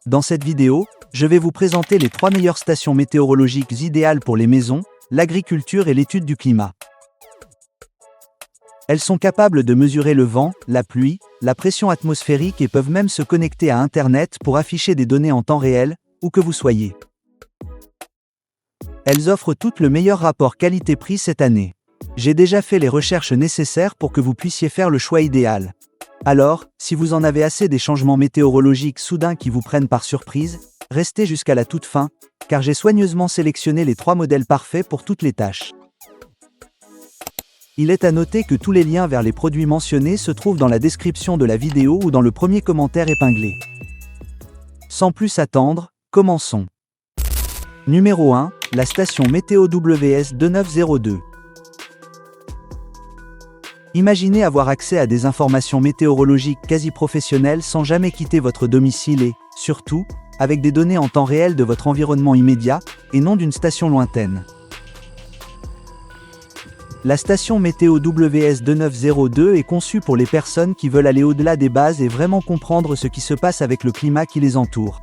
Dans cette vidéo, je vais vous présenter les 3 meilleures stations météorologiques idéales pour les maisons, l'agriculture et l'étude du climat. Elles sont capables de mesurer le vent, la pluie, la pression atmosphérique et peuvent même se connecter à Internet pour afficher des données en temps réel, où que vous soyez. Elles offrent toutes le meilleur rapport qualité-prix cette année. J'ai déjà fait les recherches nécessaires pour que vous puissiez faire le choix idéal. Alors, si vous en avez assez des changements météorologiques soudains qui vous prennent par surprise, restez jusqu'à la toute fin, car j'ai soigneusement sélectionné les 3 modèles parfaits pour toutes les tâches. Il est à noter que tous les liens vers les produits mentionnés se trouvent dans la description de la vidéo ou dans le premier commentaire épinglé. Sans plus attendre, commençons. Numéro 1, la station météo WS2902. Imaginez avoir accès à des informations météorologiques quasi professionnelles sans jamais quitter votre domicile et, surtout, avec des données en temps réel de votre environnement immédiat, et non d'une station lointaine. La station météo WS2902 est conçue pour les personnes qui veulent aller au-delà des bases et vraiment comprendre ce qui se passe avec le climat qui les entoure.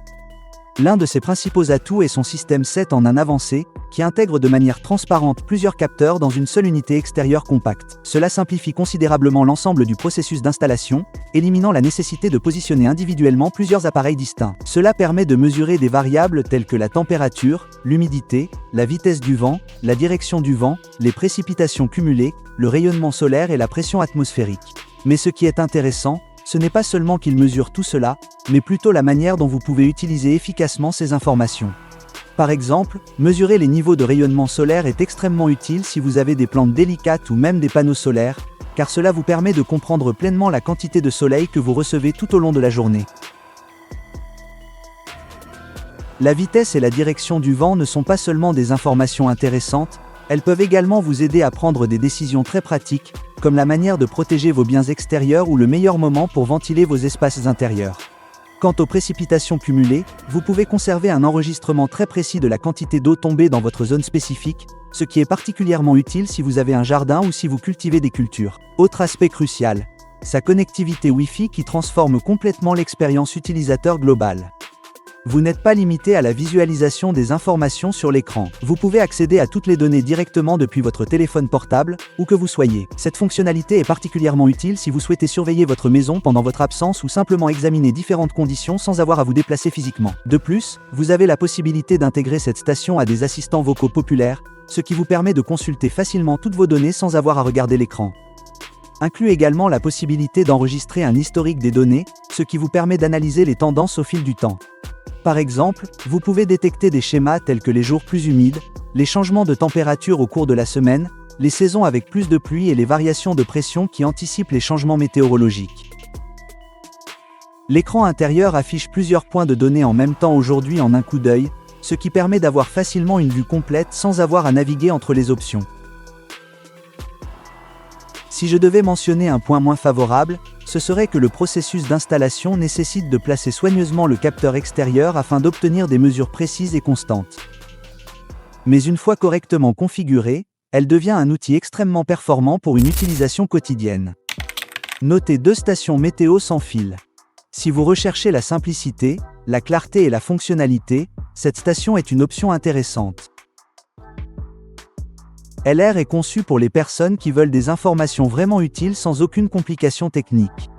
L'un de ses principaux atouts est son système 7 en 1 avancé, qui intègre de manière transparente plusieurs capteurs dans une seule unité extérieure compacte. Cela simplifie considérablement l'ensemble du processus d'installation, éliminant la nécessité de positionner individuellement plusieurs appareils distincts. Cela permet de mesurer des variables telles que la température, l'humidité, la vitesse du vent, la direction du vent, les précipitations cumulées, le rayonnement solaire et la pression atmosphérique. Mais ce qui est intéressant, ce n'est pas seulement qu'il mesure tout cela, mais plutôt la manière dont vous pouvez utiliser efficacement ces informations. Par exemple, mesurer les niveaux de rayonnement solaire est extrêmement utile si vous avez des plantes délicates ou même des panneaux solaires, car cela vous permet de comprendre pleinement la quantité de soleil que vous recevez tout au long de la journée. La vitesse et la direction du vent ne sont pas seulement des informations intéressantes, elles peuvent également vous aider à prendre des décisions très pratiques, comme la manière de protéger vos biens extérieurs ou le meilleur moment pour ventiler vos espaces intérieurs. Quant aux précipitations cumulées, vous pouvez conserver un enregistrement très précis de la quantité d'eau tombée dans votre zone spécifique, ce qui est particulièrement utile si vous avez un jardin ou si vous cultivez des cultures. Autre aspect crucial, sa connectivité Wi-Fi qui transforme complètement l'expérience utilisateur globale. Vous n'êtes pas limité à la visualisation des informations sur l'écran. Vous pouvez accéder à toutes les données directement depuis votre téléphone portable, où que vous soyez. Cette fonctionnalité est particulièrement utile si vous souhaitez surveiller votre maison pendant votre absence ou simplement examiner différentes conditions sans avoir à vous déplacer physiquement. De plus, vous avez la possibilité d'intégrer cette station à des assistants vocaux populaires, ce qui vous permet de consulter facilement toutes vos données sans avoir à regarder l'écran. Inclut également la possibilité d'enregistrer un historique des données, ce qui vous permet d'analyser les tendances au fil du temps. Par exemple, vous pouvez détecter des schémas tels que les jours plus humides, les changements de température au cours de la semaine, les saisons avec plus de pluie et les variations de pression qui anticipent les changements météorologiques. L'écran intérieur affiche plusieurs points de données en même temps aujourd'hui en un coup d'œil, ce qui permet d'avoir facilement une vue complète sans avoir à naviguer entre les options. Si je devais mentionner un point moins favorable, ce serait que le processus d'installation nécessite de placer soigneusement le capteur extérieur afin d'obtenir des mesures précises et constantes. Mais une fois correctement configurée, elle devient un outil extrêmement performant pour une utilisation quotidienne. Notez 2 stations météo sans fil. Si vous recherchez la simplicité, la clarté et la fonctionnalité, cette station est une option intéressante. LR est conçu pour les personnes qui veulent des informations vraiment utiles sans aucune complication technique.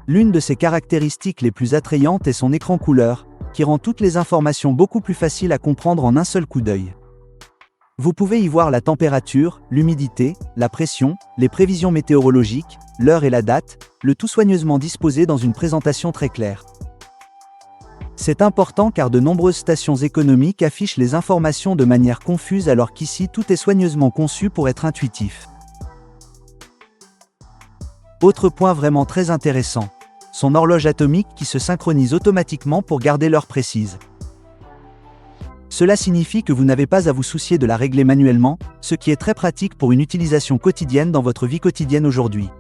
L'une de ses caractéristiques les plus attrayantes est son écran couleur, qui rend toutes les informations beaucoup plus faciles à comprendre en un seul coup d'œil. Vous pouvez y voir la température, l'humidité, la pression, les prévisions météorologiques, l'heure et la date, le tout soigneusement disposé dans une présentation très claire. C'est important car de nombreuses stations économiques affichent les informations de manière confuse alors qu'ici tout est soigneusement conçu pour être intuitif. Autre point vraiment très intéressant, son horloge atomique qui se synchronise automatiquement pour garder l'heure précise. Cela signifie que vous n'avez pas à vous soucier de la régler manuellement, ce qui est très pratique pour une utilisation quotidienne dans votre vie quotidienne aujourd'hui.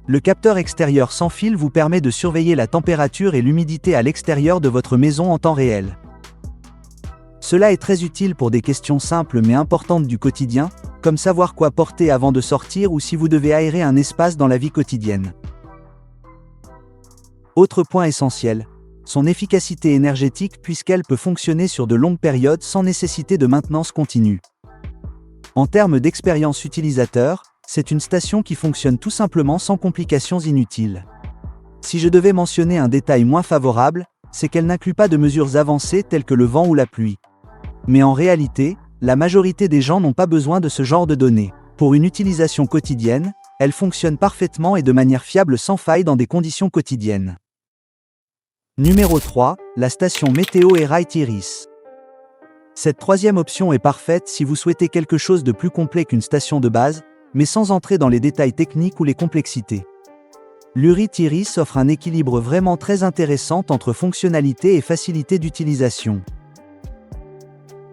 Le capteur extérieur sans fil vous permet de surveiller la température et l'humidité à l'extérieur de votre maison en temps réel. Cela est très utile pour des questions simples mais importantes du quotidien, comme savoir quoi porter avant de sortir ou si vous devez aérer un espace dans la vie quotidienne. Autre point essentiel, son efficacité énergétique puisqu'elle peut fonctionner sur de longues périodes sans nécessité de maintenance continue. En termes d'expérience utilisateur, c'est une station qui fonctionne tout simplement sans complications inutiles. Si je devais mentionner un détail moins favorable, c'est qu'elle n'inclut pas de mesures avancées telles que le vent ou la pluie. Mais en réalité, la majorité des gens n'ont pas besoin de ce genre de données. Pour une utilisation quotidienne, elle fonctionne parfaitement et de manière fiable sans faille dans des conditions quotidiennes. Numéro 3, la station météo Right Iris. Cette troisième option est parfaite si vous souhaitez quelque chose de plus complet qu'une station de base, mais sans entrer dans les détails techniques ou les complexités. L'Urit Iris offre un équilibre vraiment très intéressant entre fonctionnalité et facilité d'utilisation.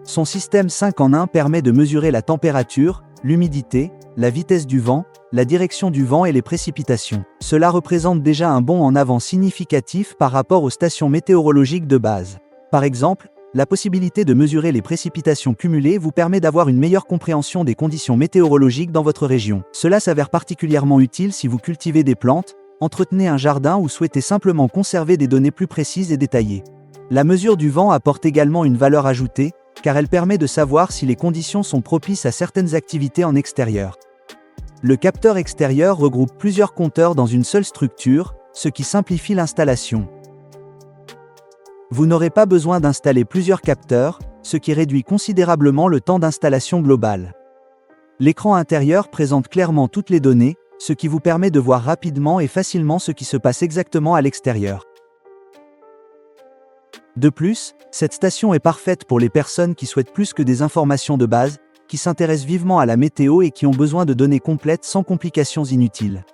Son système 5 en 1 permet de mesurer la température, l'humidité, la vitesse du vent, la direction du vent et les précipitations. Cela représente déjà un bond en avant significatif par rapport aux stations météorologiques de base. Par exemple, la possibilité de mesurer les précipitations cumulées vous permet d'avoir une meilleure compréhension des conditions météorologiques dans votre région. Cela s'avère particulièrement utile si vous cultivez des plantes, entretenez un jardin ou souhaitez simplement conserver des données plus précises et détaillées. La mesure du vent apporte également une valeur ajoutée, car elle permet de savoir si les conditions sont propices à certaines activités en extérieur. Le capteur extérieur regroupe plusieurs compteurs dans une seule structure, ce qui simplifie l'installation. Vous n'aurez pas besoin d'installer plusieurs capteurs, ce qui réduit considérablement le temps d'installation global. L'écran intérieur présente clairement toutes les données, ce qui vous permet de voir rapidement et facilement ce qui se passe exactement à l'extérieur. De plus, cette station est parfaite pour les personnes qui souhaitent plus que des informations de base, qui s'intéressent vivement à la météo et qui ont besoin de données complètes sans complications inutiles.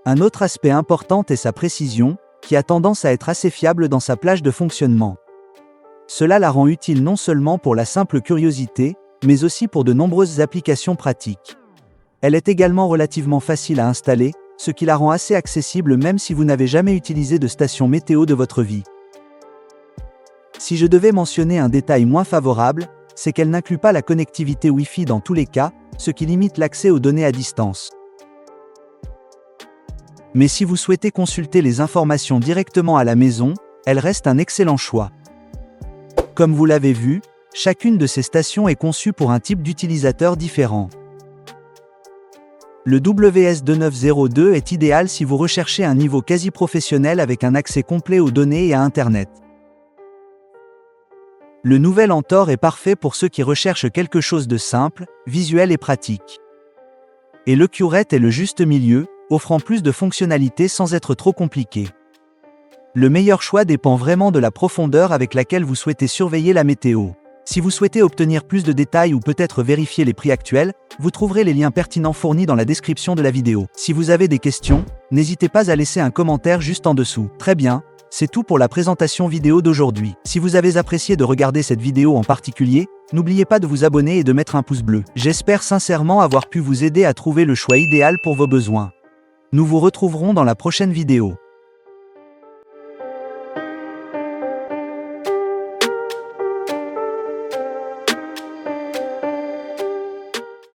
Un autre aspect important est sa précision, qui a tendance à être assez fiable dans sa plage de fonctionnement. Cela la rend utile non seulement pour la simple curiosité, mais aussi pour de nombreuses applications pratiques. Elle est également relativement facile à installer, ce qui la rend assez accessible même si vous n'avez jamais utilisé de station météo de votre vie. Si je devais mentionner un détail moins favorable, c'est qu'elle n'inclut pas la connectivité Wi-Fi dans tous les cas, ce qui limite l'accès aux données à distance. Mais si vous souhaitez consulter les informations directement à la maison, elle reste un excellent choix. Comme vous l'avez vu, chacune de ces stations est conçue pour un type d'utilisateur différent. Le WS2902 est idéal si vous recherchez un niveau quasi professionnel avec un accès complet aux données et à Internet. Le nouvel Antor est parfait pour ceux qui recherchent quelque chose de simple, visuel et pratique. Et le Curette est le juste milieu, offrant plus de fonctionnalités sans être trop compliqué. Le meilleur choix dépend vraiment de la profondeur avec laquelle vous souhaitez surveiller la météo. Si vous souhaitez obtenir plus de détails ou peut-être vérifier les prix actuels, vous trouverez les liens pertinents fournis dans la description de la vidéo. Si vous avez des questions, n'hésitez pas à laisser un commentaire juste en dessous. Très bien, c'est tout pour la présentation vidéo d'aujourd'hui. Si vous avez apprécié de regarder cette vidéo en particulier, n'oubliez pas de vous abonner et de mettre un pouce bleu. J'espère sincèrement avoir pu vous aider à trouver le choix idéal pour vos besoins. Nous vous retrouverons dans la prochaine vidéo.